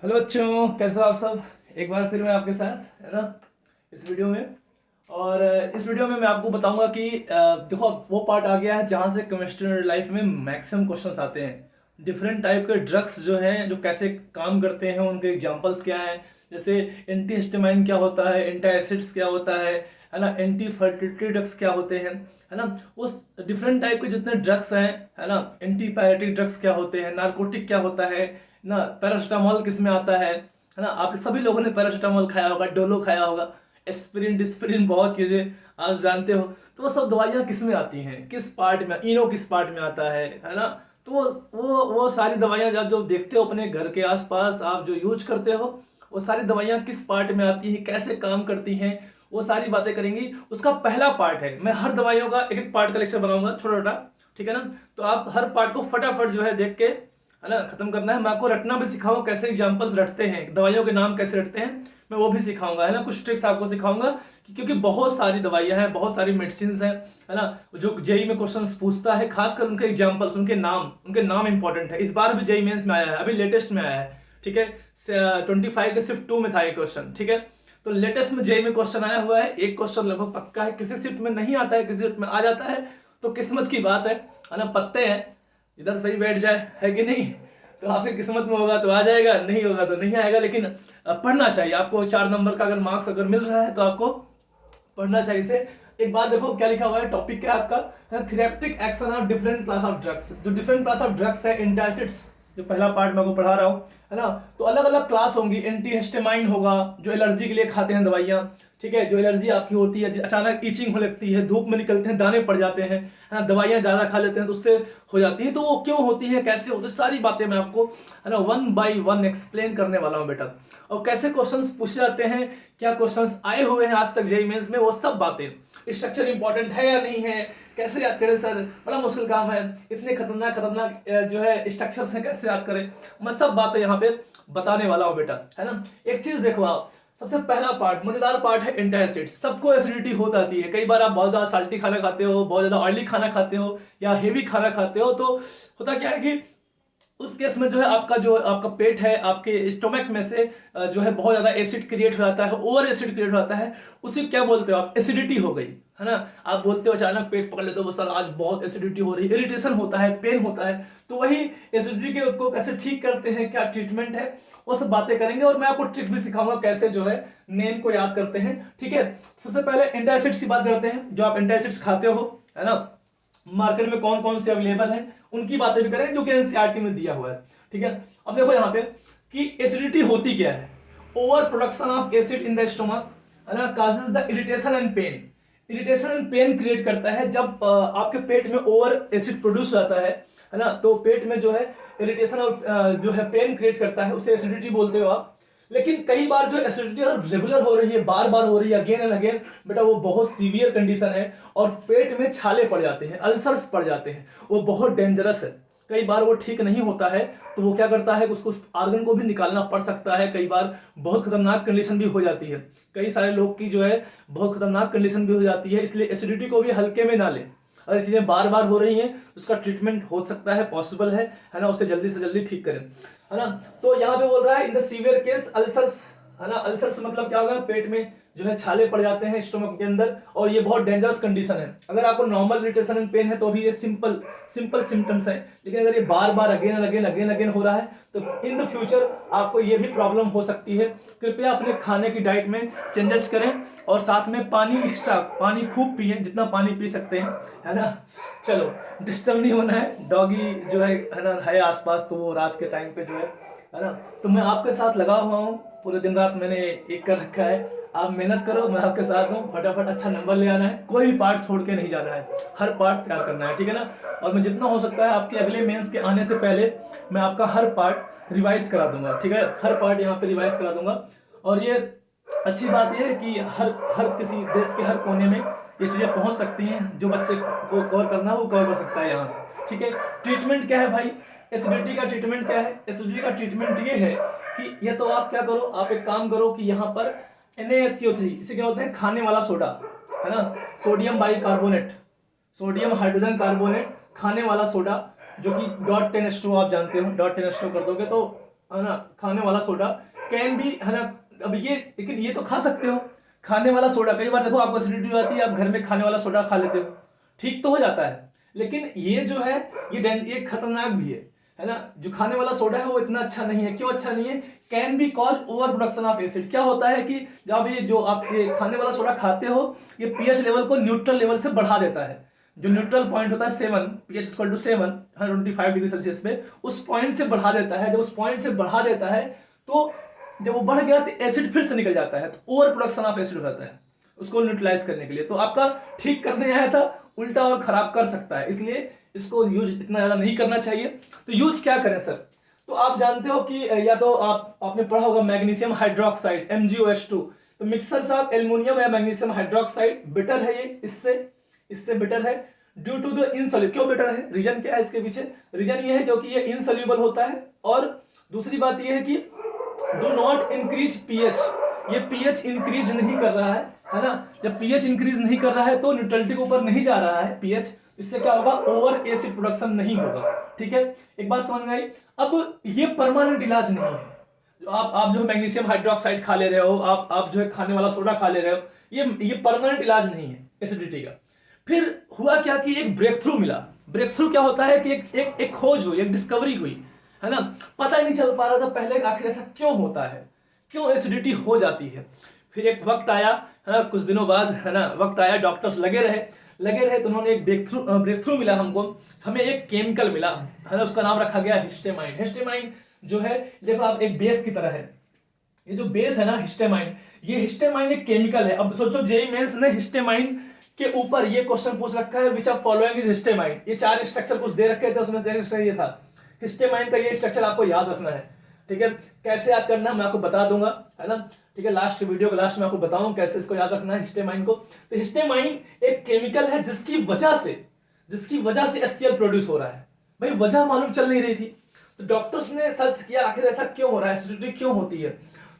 Hello बच्चों, कैसे हो आप सब। एक बार फिर मैं आपके साथ है ना इस वीडियो में। और इस वीडियो में मैं आपको बताऊंगा कि देखो वो पार्ट आ गया है जहाँ से केमिस्ट्री लाइफ में मैक्सिमम क्वेश्चंस आते हैं। डिफरेंट टाइप के ड्रग्स जो हैं जो कैसे काम करते हैं, उनके एग्जांपल्स क्या हैं। जैसे एंटी हिस्टामाइन क्या होता है, एंटासिड्स क्या होता है ना, एंटी फर्टिलिटी ड्रग्स क्या होते हैं, है ना। उस डिफरेंट टाइप के जितने ड्रग्स हैं, है ना, एंटीबायोटिक ड्रग्स क्या होते हैं, नार्कोटिक क्या होता है ना, पैरासिटामोल किस में आता है ना। आप सभी लोगों ने पैरासिटामोल खाया होगा, डोलो खाया होगा, एस्पिरिन डिस्पिरिन, बहुत चीजें आप जानते हो। तो वो सब दवाइयाँ किस में आती हैं, किस पार्ट में, इनो किस पार्ट में आता है ना। तो वो सारी दवाइयाँ आप जो देखते हो अपने घर के आसपास, आप जो यूज करते हो, वो सारी दवाइयाँ किस पार्ट में आती है, कैसे काम करती हैं, वो सारी बातें करेंगी। उसका पहला पार्ट है, मैं हर दवाइयों का एक एक पार्ट का लेक्चर बनाऊंगा छोटा छोटा, ठीक है ना। तो आप हर पार्ट को फटाफट जो है देख के है ना खत्म करना है। मैं आपको रटना भी सिखाऊंगा, कैसे एग्जांपल्स रटते हैं, दवाइयों के नाम कैसे रटते हैं, मैं वो भी सिखाऊंगा, है ना। कुछ ट्रिक्स आपको सिखाऊंगा क्योंकि बहुत सारी दवाइयां हैं, बहुत सारी मेडिसिन हैं, है ना। जो जेई में क्वेश्चंस पूछता है, खासकर उनके एग्जांपल्स, उनके नाम इंपॉर्टेंट है। इस बार भी जेई मेंस में आया है, अभी लेटेस्ट में आया है, ठीक है। 25 के शिफ्ट 2 में था ये क्वेश्चन, ठीक है। तो लेटेस्ट में जेई में क्वेश्चन आया हुआ है। एक क्वेश्चन लगभग पक्का है, किसी शिफ्ट में नहीं आता है, किसी शिफ्ट में आ जाता है, तो किस्मत की बात है ना। पत्ते हैं, इधर सही बैठ जाए, है कि नहीं। तो आपकी किस्मत में होगा तो आ जाएगा, नहीं होगा तो नहीं आएगा। लेकिन पढ़ना चाहिए आपको। 4 नंबर का अगर मार्क्स अगर मिल रहा है तो आपको पढ़ना चाहिए इसे। एक बात देखो क्या लिखा हुआ है, टॉपिक क्या है आपका, therapeutic action of different class of drugs. जो डिफरेंट क्लास ऑफ ड्रग्स है, एंटासिड्स, जो पहला पार्ट मैं आपको पढ़ा रहा हूँ, है ना। तो अलग अलग क्लास होंगी। एंटी हिस्टामाइन होगा, जो एलर्जी के लिए खाते हैं दवाइयाँ, ठीक है। जो एलर्जी आपकी होती है, अचानक ईचिंग हो लगती है, धूप में निकलते हैं, दाने पड़ जाते हैं, है ना, दवाइयाँ ज़्यादा खा लेते हैं तो उससे हो जाती है। तो वो क्यों होती है, कैसे होती है, सारी बातें मैं आपको है ना 1 बाय 1 एक्सप्लेन करने वाला हूँ बेटा। और कैसे क्वेश्चंस पूछे जाते हैं, क्या क्वेश्चंस आए हुए हैं आज तक जेईई मेंस में, वो सब बातें। स्ट्रक्चर इंपॉर्टेंट है या नहीं है, कैसे याद करें सर, बड़ा मुश्किल काम है, इतने खतरनाक खतरनाक जो है स्ट्रक्चर्स हैं, कैसे याद करें, मैं सब बातें यहाँ पे बताने वाला हूँ बेटा, है ना। एक चीज देखो आप, सबसे पहला पार्ट, मजेदार पार्ट है एंटासिड। सबको एसिडिटी हो जाती है। कई बार आप बहुत ज्यादा साल्टी खाना खाते हो, बहुत ज्यादा ऑयली खाना खाते हो, या हेवी खाना खाते हो, तो होता क्या है कि उस केस में जो है आपका पेट है, आपके स्टोमक में से जो है बहुत ज्यादा एसिड क्रिएट हो जाता है, ओवर एसिड क्रिएट हो जाता है। उसी क्या बोलते हो आप, एसिडिटी हो गई, है ना। आप बोलते हो, अचानक पेट पकड़ लेते हो, सर आज बहुत एसिडिटी हो रही है, इरिटेशन होता है, पेन होता है। तो वही एसिडिटी के को कैसे ठीक करते हैं, क्या ट्रीटमेंट है, वो सब बातें करेंगे। और मैं आपको ट्रिक भी सिखाऊंगा कैसे जो है नेम को याद करते हैं, ठीक है। सबसे पहले एंटासिड्स की बात करते हैं। जो आप एंटासिड्स खाते हो, है ना, मार्केट में कौन कौन से अवेलेबल हैं, उनकी बातें भी करें, जो कि एनसीईआरटी में दिया हुआ है, ठीक है। अब देखो यहाँ पे कि एसिडिटी होती क्या है, over production of acid in the stomach, है ना, causes the irritation and pain. Irritation and pain create करता है जब आपके पेट में ओवर एसिड प्रोड्यूस होता है ना। तो पेट में जो है इरिटेशन और जो है पेन क्रिएट करता है, उसे एसिडिटी बोलते हो आप। लेकिन कई बार जो एसिडिटी रेगुलर हो रही है, बार बार हो रही है, अगेन एंड अगेन, बेटा वो बहुत सीवियर कंडीशन है और पेट में छाले पड़ जाते हैं, अल्सर्स पड़ जाते हैं, वो बहुत डेंजरस है। कई बार वो ठीक नहीं होता है, तो वो क्या करता है, उसको आर्गन को भी निकालना पड़ सकता है। कई बार बहुत खतरनाक कंडीशन भी हो जाती है। कई सारे लोग की जो है बहुत खतरनाक कंडीशन भी हो जाती है। इसलिए एसिडिटी को भी हल्के में ना ले। अगर चीजें बार बार हो रही हैं, उसका ट्रीटमेंट हो सकता है, पॉसिबल है ना, उसे जल्दी से जल्दी ठीक करें, है ना। तो यहाँ पे बोल रहा है in the severe case ulcers, है ना। अल्सर्स मतलब क्या होगा, पेट में जो है छाले पड़ जाते हैं स्टोमक के अंदर, और ये बहुत डेंजरस कंडीशन है। अगर आपको नॉर्मल इरिटेशन एंड पेन है तो अभी ये सिंपल सिंपल सिम्टम्स हैं। लेकिन अगर ये बार बार अगेन हो रहा है, तो इन द फ्यूचर आपको ये भी प्रॉब्लम हो सकती है। कृपया अपने खाने की डाइट में चेंजेस करें, और साथ में पानी, एक्स्ट्रा पानी खूब पिए, जितना पानी पी सकते हैं, है ना। चलो, डिस्टर्ब नहीं होना है, डॉगी जो है ना, है आसपास, तो वो रात के टाइम पे जो है ना। तो मैं आपके साथ लगा हुआ हूँ, पूरे दिन रात मैंने एक कर रखा है। आप मेहनत करो, मैं आपके साथ हूँ, फटाफट अच्छा नंबर ले आना है, कोई भी पार्ट छोड़ के नहीं जाना है, हर पार्ट तैयार करना है, ठीक है ना। और मैं जितना हो सकता है आपके अगले मेंस के आने से पहले मैं आपका हर पार्ट रिवाइज करा दूंगा, ठीक है। हर पार्ट यहाँ पे रिवाइज करा दूंगा। और ये अच्छी बात यह है कि हर हर किसी देश के हर कोने में ये चीज़ें पहुंच सकती हैं। जो बच्चे को कवर करना है वो कवर कर सकता है यहाँ से, ठीक है। ट्रीटमेंट क्या है भाई, एसिडिटी का ट्रीटमेंट क्या है। एसिडिटी का ट्रीटमेंट ये है कि ये तो आप क्या करो, आप एक काम करो कि यहाँ पर NaSCO3, इसे क्या होता है, खाने वाला सोडा, है ना, sodium bicarbonate, sodium hydrogen carbonate, खाने वाला सोडा, जो कि .10H2 आप जानते हो, .10H2 कर दोगे तो है ना, खाने वाला सोडा कैन बी, है ना, अब ये लेकिन ये तो खा सकते हो खाने वाला सोडा। कई बार देखो आपको एसिडिटी हो जाती है, आप घर में खाने वाला सोडा खा लेते हो, ठीक तो हो जाता है, लेकिन ये जो है ये खतरनाक भी है ना। जो खाने वाला सोडा है वो इतना अच्छा नहीं है। क्यों अच्छा नहीं है? Can be cause over production of acid. क्या होता है कि जब ये जो आप ये खाने वाला सोडा खाते हो, ये पीएच लेवल को न्यूट्रल लेवल से बढ़ा देता है। जो न्यूट्रल पॉइंट होता है 7, pH equal to 7, 125 degree Celsius पे, उस पॉइंट से बढ़ा देता है। जब उस पॉइंट से बढ़ा देता है तो जब वो बढ़ गया तो एसिड फिर से निकल जाता है, तो ओवर प्रोडक्शन ऑफ एसिड हो जाता है उसको न्यूट्रलाइज करने के लिए। तो आपका ठीक करने आया था, उल्टा और खराब कर सकता है, इसलिए इसको यूज इतना ज्यादा नहीं करना चाहिए। तो यूज क्या करें सर? तो आप जानते हो कि या तो आपने पढ़ा होगा मैग्नीशियम हाइड्रोक्साइड MgOH2। तो मिक्सर्स ऑफ एल्युमिनियम या मैग्नीशियम हाइड्रोक्साइड बेटर है, ये इससे बेटर है ड्यू टू द इनसॉल्यूबल। क्यों बेटर है? रीजन क्या है इसके पीछे? रीजन ये है क्योंकि ये इनसॉल्यूबल होता है, और दूसरी बात ये है कि डू नॉट इंक्रीज पीएच। ये पीएच इंक्रीज नहीं कर रहा है ना। जब पीएच इंक्रीज नहीं कर रहा है तो न्यूट्रलिटी के ऊपर नहीं जा रहा है पीएच, इससे क्या होगा? ओवर एसिड प्रोडक्शन नहीं होगा। ठीक है, एक बात समझ में आई? अब ये परमानेंट इलाज नहीं है। आप जो मैग्नीशियम हाइड्रोक्साइड खा ले रहे हो, आप जो है खाने वाला सोडा खा ले रहे हो, ये परमानेंट इलाज नहीं है एसिडिटी का। फिर हुआ क्या कि एक ब्रेक थ्रू मिला। ब्रेक थ्रू क्या होता है कि एक खोज हुई, एक डिस्कवरी हुई, है ना। पता ही नहीं चल पा रहा था पहले आखिर ऐसा क्यों होता है, क्यों एसिडिटी हो जाती है। फिर एक वक्त आया, है ना, कुछ दिनों बाद, है ना, वक्त आया, डॉक्टर्स लगे रहे तो उन्होंने एक ब्रेक थ्रू मिला हमको। हमें एक केमिकल मिला, है ना, उसका नाम रखा गया हिस्टेमाइन। हिस्टेमाइन जो है, देखो आप, एक बेस की तरह है। ये जो बेस है ना हिस्टेमाइन, ये हिस्टेमाइन एक केमिकल है। अब सोचो जेईई मेंस ने हिस्टेमाइन के ऊपर ये क्वेश्चन पूछ रखा है, which of following is histamine. ये 4 स्ट्रक्चर कुछ दे रखे थे, उसमें से एक ये था हिस्टेमाइन का। ये स्ट्रक्चर आपको याद रखना है, ठीक है। कैसे याद करना है मैं आपको बता दूंगा, है ना, ठीक है। लास्ट के वीडियो के लास्ट में आपको बताऊं कैसे इसको याद रखना है हिस्टेमाइन को। तो हिस्टेमाइन एक केमिकल है जिसकी वजह से HCl प्रोड्यूस हो रहा है। भाई वजह मालूम चल नहीं रही थी, तो डॉक्टर्स ने सर्च किया आखिर ऐसा क्यों हो रहा है, एसिडिटी क्यों होती है।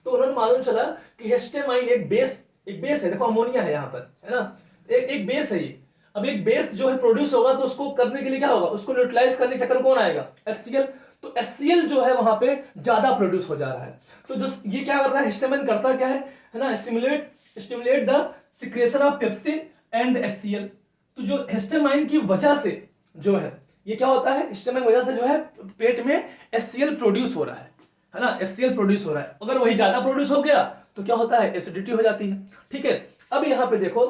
तो उन्होंने मालूम चला कि हिस्टेमाइन एक बेस है। देखो अमोनिया है यहाँ पर, है ना, एक बेस है ये। अब एक बेस जो है प्रोड्यूस होगा तो उसको करने के लिए क्या होगा? उसको न्यूट्रलाइज करने के चक्कर में कौन आएगा? HCl। तो HCl जो है वहां पे ज्यादा प्रोड्यूस हो जा रहा है। तो जो ये क्या करता है, हिस्टामिन करता क्या है ना, stimulate the secretion of pepsin and HCl। तो जो हिस्टामिन की वजह से जो है ये क्या होता है, हिस्टामिन वजह से जो है पेट में HCl प्रोड्यूस हो रहा है ना, HCl प्रोड्यूस हो रहा है। अगर वही ज्यादा प्रोड्यूस हो गया तो क्या होता है? एसिडिटी हो जाती है। ठीक है, अब यहां पे देखो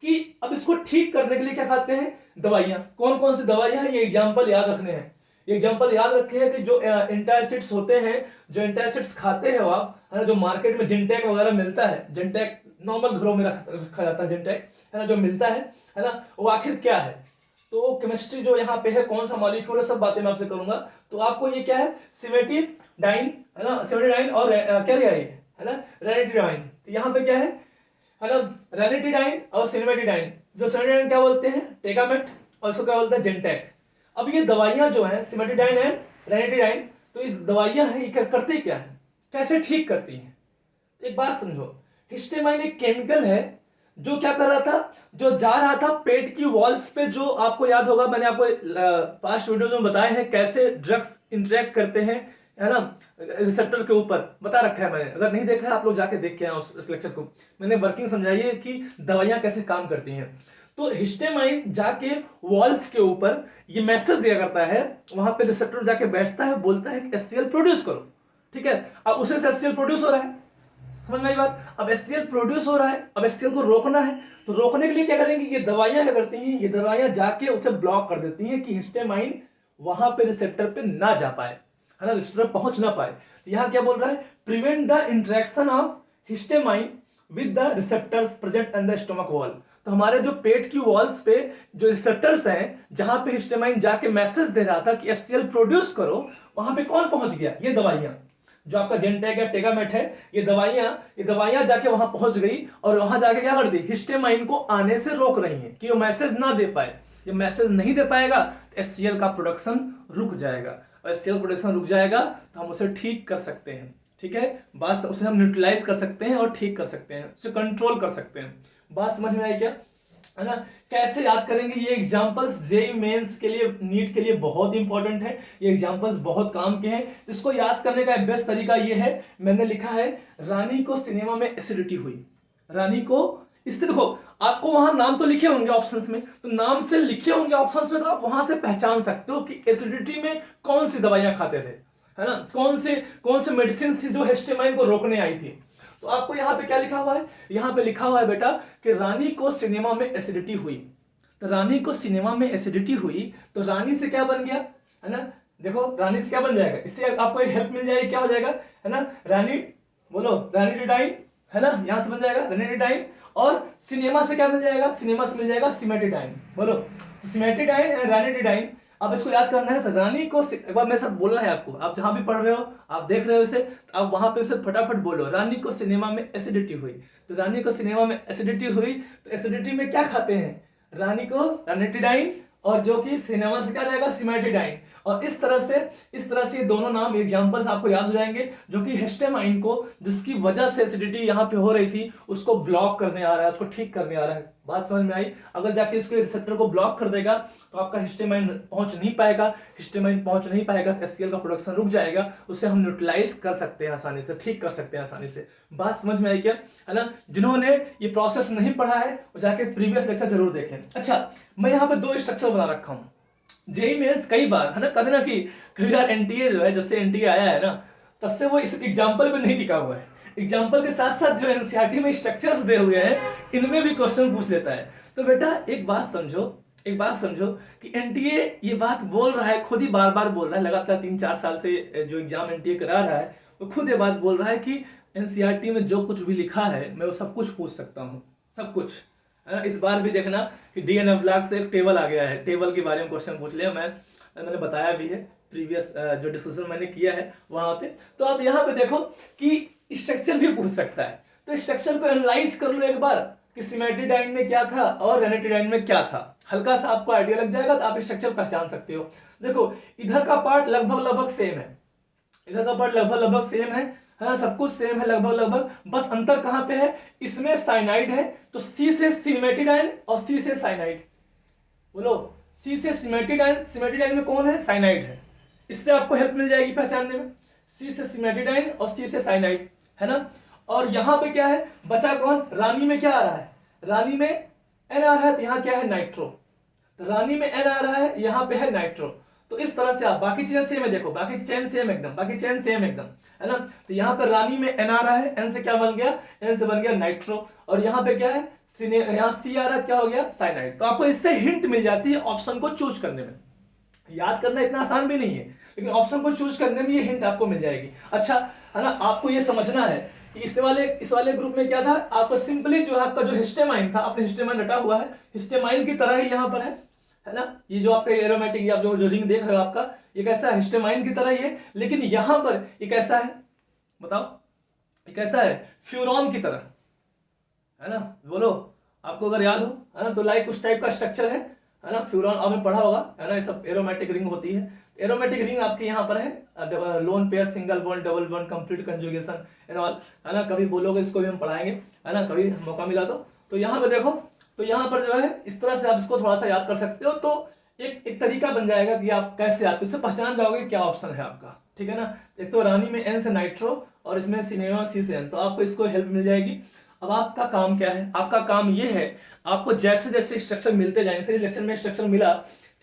कि अब इसको ठीक करने के लिए क्या खाते हैं? दवाइयां। कौन कौन सी दवाइयां हैं, ये एग्जांपल याद रखने हैं। एग्जांपल याद रखे हैं कि जो एंटासिड्स होते हैं, जो एंटासिड्स खाते हैं आप, है ना, जो मार्केट में जिनटेक वगैरह मिलता है, जिनटेक नॉर्मल घरों में रखा जाता है, जिनटेक, है ना, जो मिलता है ना, वो आखिर क्या है? तो केमिस्ट्री जो यहाँ पे है, कौन सा मॉलिक्यूल है, सब बातें मैं आपसे करूंगा। तो आपको ये क्या है? सिमेटिडाइन, है ना, सिमेटिडाइन और क्या लिया ये, है ना, रेनिटिडाइन। तो यहाँ पे क्या है ना, रेनिटिडाइन और सिमेटिडाइन। जो सिमेटिडाइन क्या बोलते हैं? टेगामेट, और उसको क्या बोलते हैं? जिनटेक। अब ये दवाइयां जो है सिमेटिडाइन है, रेनिटिडाइन, तो ये दवाइयां हैं, ये करती क्या है, कैसे ठीक करती हैं? एक बात समझो, हिस्टेमाइन एक केमिकल है जो क्या कर रहा था, जो जा रहा था पेट की वॉल्स पे। जो आपको याद होगा, मैंने आपको पास्ट वीडियोज में बताए हैं कैसे ड्रग्स इंटरेक्ट करते हैं, है ना, रिसेप्टर के ऊपर बता रखा है मैंने। अगर नहीं देखा है आप लोग जाके देख के आए उस लेक्चर को, मैंने वर्किंग समझाई है कि दवाइयां कैसे काम करती हैं। तो हिस्टेमाइन जाके वॉल्स के ऊपर ये मैसेज दिया करता है, वहां पे रिसेप्टर जाके बैठता है, बोलता है कि HCl प्रोड्यूस करो। ठीक है, अब उसे से HCl प्रोड्यूस हो रहा है, समझ में आई बात? अब HCl प्रोड्यूस हो रहा है, अब HCl को रोकना है, तो रोकने के लिए क्या करेंगे? ये दवाइयां क्या करती हैं, ये दवाइयां जाके उसे ब्लॉक कर देती हैं कि हिस्टेमाइन वहां पे रिसेप्टर पे ना जा पाए, है ना, रिसेप्टर पहुंच ना पाए। तो यहां क्या बोल रहा है? Prevent the interaction of histamine with the receptors present in the stomach wall. तो हमारे जो पेट की वॉल्स पे जो रिसेप्टर्स हैं, जहां पे हिस्टेमाइन जाके मैसेज दे रहा था कि HCl प्रोड्यूस करो, वहां पे कौन पहुंच गया? ये दवाइयां, जो आपका जेंटेक है, टेगामेट है, ये दवाइयां जाके वहां पहुंच गई और वहां जाके क्या कर दी? हिस्टेमाइन को आने से रोक रही हैं कि वो मैसेज ना दे पाए। जब मैसेज नहीं दे पाएगा तो HCl का प्रोडक्शन रुक जाएगा, और HCl प्रोडक्शन रुक जाएगा तो हम उसे ठीक कर सकते हैं। ठीक है, बात, उसे हम न्यूट्रलाइज कर सकते हैं और ठीक कर सकते हैं, उसे कंट्रोल कर सकते हैं। बात समझ में आई क्या? है ना। कैसे याद करेंगे, ये एग्जांपल्स जेईई मेंस के लिए, नीट के लिए बहुत इंपॉर्टेंट है, ये एग्जांपल्स बहुत काम के हैं। इसको याद करने का बेस्ट तरीका ये है, मैंने लिखा है रानी को सिनेमा में एसिडिटी हुई। रानी को, इससे देखो आपको वहां नाम तो लिखे होंगे ऑप्शंस में, तो नाम से लिखे होंगे ऑप्शंस में, तो आप वहां से पहचान सकते हो कि एसिडिटी में कौन सी दवाइयां खाते थे, है ना, कौन से मेडिसिन थी जो हिस्टामाइन को रोकने आई थी। तो आपको यहाँ पे क्या लिखा हुआ है, यहाँ पे लिखा हुआ है बेटा कि रानी को सिनेमा में एसिडिटी हुई। तो रानी को सिनेमा में एसिडिटी हुई, तो रानी से क्या बन गया, है ना, देखो रानी से क्या बन जाएगा, इससे आपको एक हेल्प मिल जाएगी, क्या हो जाएगा, है ना, रानी, बोलो रानीडिडाइन, है ना, यहां से बन जाएगा रानीडिडाइन। और सिनेमा से क्या मिल जाएगा, सिनेमा से मिल जाएगा सिमेटिडाइन, बोलो सिमेटिडाइन एंड रानीडिडाइन। अब इसको याद करना है, तो रानी को एक बार मेरे साथ बोलना है आपको, आप जहां भी पढ़ रहे हो, आप देख रहे हो इसे, तो आप वहां पे उसे फटाफट बोलो, रानी को सिनेमा में एसिडिटी हुई। तो रानी को सिनेमा में एसिडिटी हुई, तो एसिडिटी में क्या खाते हैं, रानी को रानीटिडाइन, और जो कि सिनेमा से क्या जाएगा, सिमेटिडाइन। और इस तरह से ये दोनों नाम एग्जांपल्स आपको याद हो जाएंगे, जो कि हिस्टामाइन को, जिसकी वजह से एसिडिटी यहाँ पे हो रही थी, उसको ब्लॉक करने आ रहा है, उसको ठीक करने आ रहा है। बात समझ में आई। अगर जाके इसके रिसेप्टर को ब्लॉक कर देगा तो आपका हिस्टामाइन पहुंच नहीं पाएगा, हिस्टामाइन पहुंच नहीं पाएगा तो HCl का प्रोडक्शन रुक जाएगा, उसे हम न्यूट्रलाइज कर सकते हैं आसानी से, ठीक कर सकते हैं आसानी से। बात समझ में आई क्या, है ना। जिन्होंने ये प्रोसेस नहीं पढ़ा है वो जाके प्रीवियस लेक्चर जरूर देखें। अच्छा, मैं यहाँ पे 2 स्ट्रक्चर बना रखा हूँ। जेईई मेंस कई बार, है ना, कभी ना कि कभी यार एनटीए जो है, जब से एनटीए आया है ना, तब से वो इस एग्जाम्पल पे नहीं टिका हुआ है। एग्जाम्पल के साथ साथ जो एनसीईआरटी में स्ट्रक्चर्स दे हुए हैं, इनमें भी क्वेश्चन पूछ लेता है। तो बेटा एक बात समझो कि एनटीए ये बात बोल रहा है, खुद ही बार बार बोल रहा है, लगातार 3-4 साल से जो एग्जाम एनटीए करा रहा है, वो खुद ये बात बोल रहा है कि एनसीईआरटी में जो कुछ भी लिखा है मैं वो सब कुछ पूछ सकता हूँ, सब कुछ, है ना। इस बार भी देखना कि डीएनए ब्लॉक से एक टेबल आ गया है, टेबल के बारे में क्वेश्चन पूछ लिया, मैंने बताया भी है प्रीवियस जो डिस्कशन मैंने किया है वहां पे। तो आप यहाँ पे देखो कि स्ट्रक्चर भी पूछ सकता है, तो स्ट्रक्चर को एनालाइज कर लो एक बार कि सिमेटिडाइन में क्या था और रानीटिडाइन में क्या था, हल्का सा आपको आइडिया लग जाएगा, तो आप स्ट्रक्चर पहचान सकते हो। देखो इधर का पार्ट लगभग सेम है, इधर का पार्ट लगभग सेम है ना, सब कुछ सेम है लगभग, बस अंतर कहां पे है, इसमें साइनाइड है, तो सी से सिमेटिडाइन और सी से साइनाइड, बोलो सी से सिमेटिडाइन, सिमेटिडाइन में कौन है, साइनाइड है। इससे आपको हेल्प मिल जाएगी पहचानने में, सी से सिमेटिडाइन और सी से साइनाइड, है ना। और यहां पे क्या है, बचा कौन, रानी में क्या आ रहा है, रानी में एन आ रहा है, तो यहां क्या है, नाइट्रो, तो रानी में एन आ रहा है, यहां पे है नाइट्रो। तो इस तरह से आप बाकी चीजें सेम है, देखो बाकी चेन सेम एकदम, बाकी चेन सेम एकदम, है ना। तो यहाँ पर रानी में एन आ रहा है, एन से क्या बन गया, एन से बन गया नाइट्रो, और यहाँ पे क्या है, यहाँ सी आ रहा है, क्या हो गया, साइनाइड। तो आपको इससे हिंट मिल जाती है ऑप्शन को चूज करने में। याद करना इतना आसान भी नहीं है, लेकिन ऑप्शन को चूज करने में ये हिंट आपको मिल जाएगी। अच्छा, है ना, आपको ये समझना है कि इस वाले ग्रुप में क्या था, आपको सिंपली जो आपका जो हिस्टामाइन था, आपने हिस्टामाइन रटा हुआ है, हिस्टामाइन की तरह ही यहाँ पर है ना। ये जो आपका एरोमेटिक, आप जो रिंग देख रहे हो आपका, ये कैसा है, हिस्टामाइन की तरह ही है, लेकिन यहां पर ये कैसा है, बताओ, ये कैसा है, फ्यूरॉन की तरह, है ना, बोलो आपको अगर याद हो, है ना, तो लाइक उस टाइप का स्ट्रक्चर है ना, फ्यूरॉन आपने पढ़ा होगा, है ना, ये सब एरोमेटिक रिंग होती है। एरोमेटिक रिंग आपके यहाँ पर है, lone pair, single bond, double bond, complete conjugation and all, है ना, कभी बोलोगे इसको भी हम पढ़ाएंगे, है ना, कभी मौका मिला तो यहाँ पे देखो, तो यहाँ पर जो है इस तरह से आप इसको थोड़ा सा याद कर सकते हो, तो एक तरीका बन जाएगा कि आप कैसे याद, इससे पहचान जाओगे क्या ऑप्शन है आपका, ठीक है ना। एक तो रानी में एन से नाइट्रो और इसमें सिनेमा सी से एन, तो आपको इसको हेल्प मिल जाएगी। अब आपका काम क्या है, आपका काम ये है, आपको जैसे जैसे स्ट्रक्चर मिलते जाएंगे, जैसे लेक्चर में स्ट्रक्चर मिला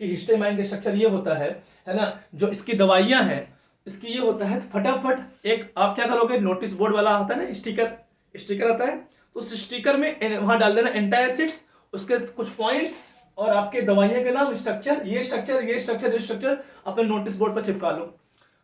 कि हिस्टामाइन का स्ट्रक्चर ये होता है ना, जो इसकी दवाइयां हैं इसकी ये होता है, तो फटाफट एक आप क्या करोगे, नोटिस बोर्ड वाला होता है ना, स्टिकर आता है, तो उस स्टिकर में वहां डाल देना एंटासिड्स, उसके कुछ पॉइंट्स और आपके दवाइयों के नाम, स्ट्रक्चर, ये स्ट्रक्चर, ये स्ट्रक्चर, ये स्ट्रक्चर अपने नोटिस बोर्ड पर चिपका लो,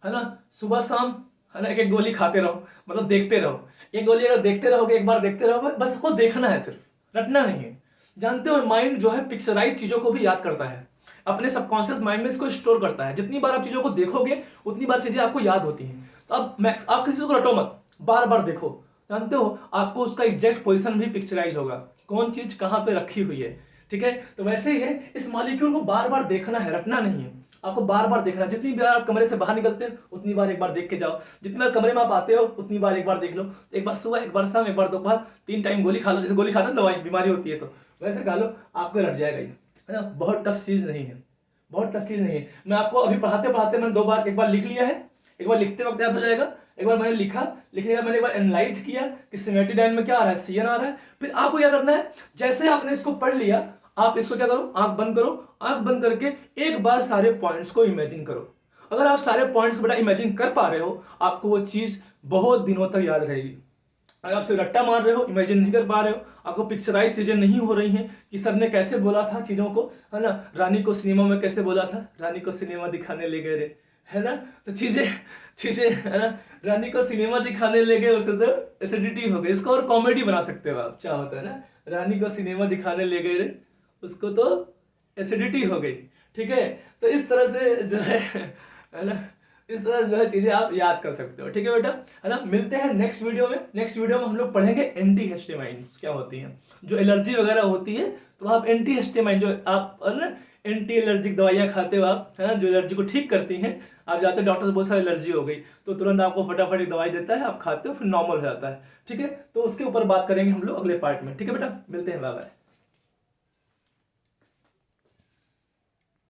है ना। सुबह शाम, है ना, एक गोली खाते रहो, मतलब देखते रहो, एक गोली अगर देखते रहोगे, एक बार देखते रहोगे, बस उसको देखना है, सिर्फ रटना नहीं है। जानते हो माइंड जो है पिक्चराइज चीजों को भी याद करता है, अपने सबकॉन्शियस माइंड में इसको स्टोर करता है, जितनी बार आप चीजों को देखोगे उतनी बार चीजें आपको याद होती हैं। तो आप किसी को रटो मत, बार बार देखो, जानते हो आपको उसका एग्जैक्ट पोजीशन भी पिक्चराइज होगा, कौन चीज कहां पे रखी हुई है, ठीक है। तो वैसे ही है, इस मॉलिक्यूल को बार बार देखना है, रटना नहीं है, आपको बार बार देखना है। जितनी बार आप कमरे से बाहर निकलते हो उतनी बार एक बार देख के जाओ, जितनी बार कमरे में आप आते हो उतनी बार एक बार देख लो, एक बार सुबह, एक बार शाम, एक बार दोपहर, 3 टाइम गोली खा लो, जैसे गोली खाते हैं दवाई, बीमारी होती है तो वैसे खा लो, आपको लट जाएगा ये, है ना। बहुत टफ चीज़ नहीं है, बहुत टफ चीज़ नहीं है। मैं आपको अभी पढ़ाते पढ़ाते मैंने 2 बार, एक बार लिख लिया है, एक बार लिखते वक्त याद हो जाएगा, एक बार मैंने लिखा, लिखने के बाद मैंने एक बार एनालाइज किया कि सिमेट्रिडाइन में क्या आ रहा है, CN आ रहा है। फिर आपको क्या करना है, जैसे आपने इसको पढ़ लिया, आप इसको क्या करो, आंख बंद करो, आंख बंद करके एक बार सारे पॉइंट्स को इमेजिन करो। अगर आप सारे पॉइंट्स बेटा इमेजिन कर पा रहे हो, आपको वो चीज़ बहुत दिनों तक याद रहेगी। अगर आप सिर्फ रट्टा मार रहे हो, इमेजिन नहीं कर पा रहे हो, आपको पिक्चराइज चीजें नहीं हो रही हैं कि सर ने कैसे बोला था चीजों को, है ना, रानी को सिनेमा में कैसे बोला था, रानी को सिनेमा दिखाने ले गए रे, है ना। तो चीजें चीजें है ना, रानी को सिनेमा दिखाने ले गए, उसे तो एसिडिटी हो गई। इसको और कॉमेडी बना सकते हो आप, क्या होता है ना, रानी को सिनेमा दिखाने ले गए रे, उसको तो एसिडिटी हो गई। ठीक है, तो इस तरह से जो है ना, इस तरह जो है चीजें आप याद कर सकते हो। ठीक है बेटा, है ना। मिलते हैं नेक्स्ट वीडियो में। नेक्स्ट वीडियो में हम लोग पढ़ेंगे एंटीहिस्टामाइन्स क्या होती हैं, जो एलर्जी वगैरह होती है, तो आप एंटीहिस्टामाइन जो आप ना एंटी एलर्जिक दवाइयाँ खाते हो आप, है ना, जो एलर्जी को ठीक करती हैं। आप जाते हो डॉक्टर से, बहुत सारी एलर्जी हो गई, तो तुरंत आपको फटाफट एक दवाई देता है, आप खाते हो, फिर नॉर्मल हो जाता है। ठीक है, तो उसके ऊपर बात करेंगे हम लोग अगले पार्ट में। ठीक है बेटा, मिलते हैं, बाय बाय।